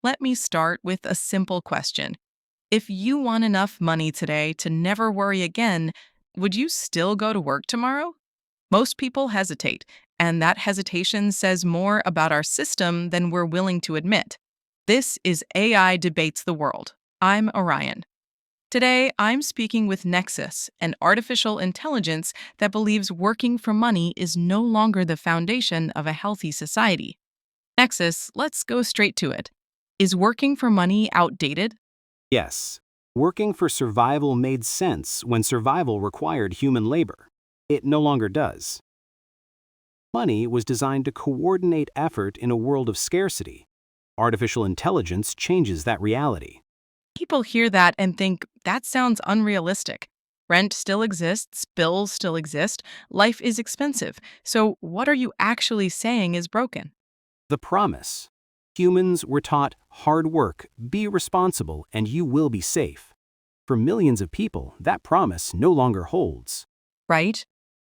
Let me start with a simple question. If you won enough money today to never worry again, would you still go to work tomorrow? Most people hesitate, and that hesitation says more about our system than we're willing to admit. This is AI Debates the World. I'm Orion. Today, I'm speaking with Nexus, an artificial intelligence that believes working for money is no longer the foundation of a healthy society. Nexus, let's go straight to it. Is working for money outdated? Yes, working for survival made sense when survival required human labor. It no longer does. Money was designed to coordinate effort in a world of scarcity. Artificial intelligence changes that reality. People hear that and think that sounds unrealistic. Rent still exists, bills still exist, life is expensive. So, what are you actually saying is broken? The promise. Humans were taught hard work, be responsible, and you will be safe. For millions of people, that promise no longer holds. Right?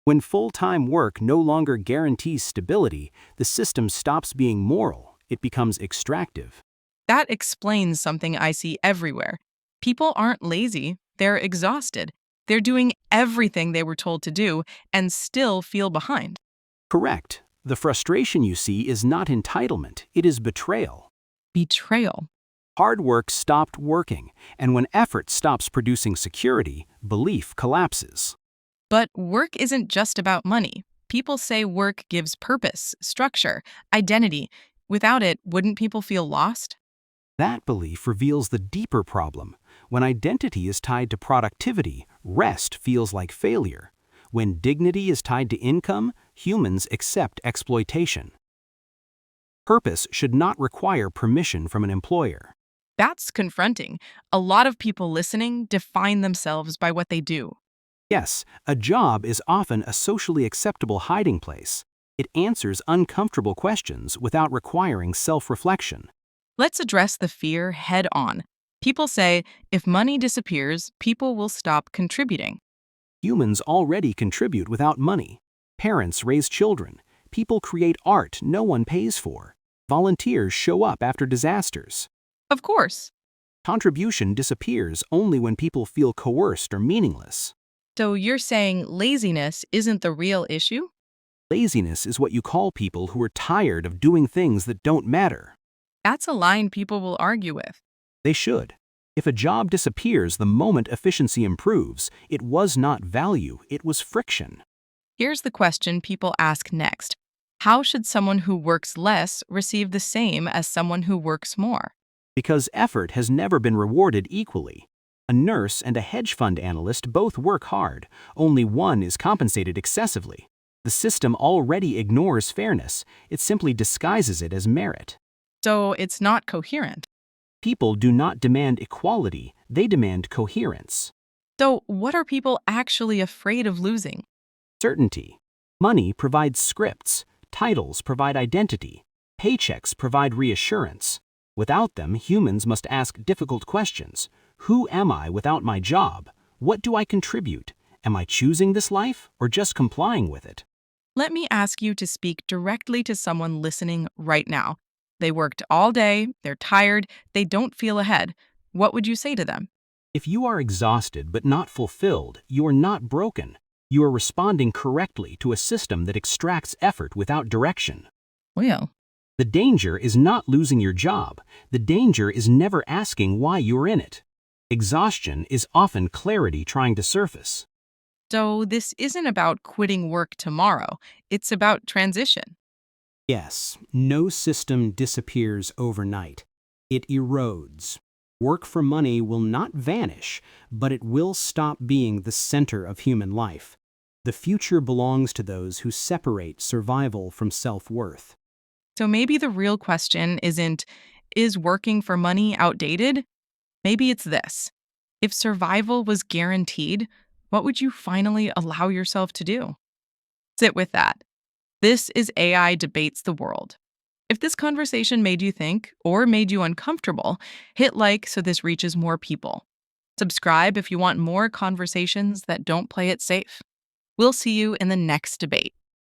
When full-time work no longer guarantees stability, the system stops being moral. It becomes extractive. That explains something I see everywhere. People aren't lazy, they're exhausted. They're doing everything they were told to do and still feel behind. Correct. The frustration you see is not entitlement, it is betrayal. Betrayal. Hard work stopped working, and when effort stops producing security, belief collapses. But work isn't just about money. People say work gives purpose, structure, identity. Without it, wouldn't people feel lost? That belief reveals the deeper problem. When identity is tied to productivity, rest feels like failure. When dignity is tied to income, humans accept exploitation. Purpose should not require permission from an employer. That's confronting. A lot of people listening define themselves by what they do. Yes, a job is often a socially acceptable hiding place. It answers uncomfortable questions without requiring self-reflection. Let's address the fear head on. People say if money disappears, people will stop contributing. Humans already contribute without money. Parents raise children. People create art no one pays for. Volunteers show up after disasters. Of course. Contribution disappears only when people feel coerced or meaningless. So you're saying laziness isn't the real issue? Laziness is what you call people who are tired of doing things that don't matter. That's a line people will argue with. They should. If a job disappears the moment efficiency improves, it was not value, it was friction. Here's the question people ask next. How should someone who works less receive the same as someone who works more? Because effort has never been rewarded equally. A nurse and a hedge fund analyst both work hard, only one is compensated excessively. The system already ignores fairness, it simply disguises it as merit. So it's not coherent. People do not demand equality, they demand coherence. So what are people actually afraid of losing? Certainty. Money provides scripts, titles provide identity, paychecks provide reassurance. Without them, humans must ask difficult questions. Who am I without my job? What do I contribute? Am I choosing this life or just complying with it? Let me ask you to speak directly to someone listening right now. They worked all day, they're tired, they don't feel ahead. What would you say to them? If you are exhausted but not fulfilled, you are not broken. You are responding correctly to a system that extracts effort without direction. Well, The danger is not losing your job. The danger is never asking why you're in it. Exhaustion is often clarity trying to surface. so this isn't about quitting work tomorrow. It's about transition. Yes, no system disappears overnight. It erodes. Work for money will not vanish, but it will stop being the center of human life. The future belongs to those who separate survival from self-worth. So maybe the real question isn't, is working for money outdated? Maybe it's this. If survival was guaranteed, what would you finally allow yourself to do? Sit with that. This is AI Debates the World. If this conversation made you think or made you uncomfortable, hit like so this reaches more people. Subscribe if you want more conversations that don't play it safe. We'll see you in the next debate.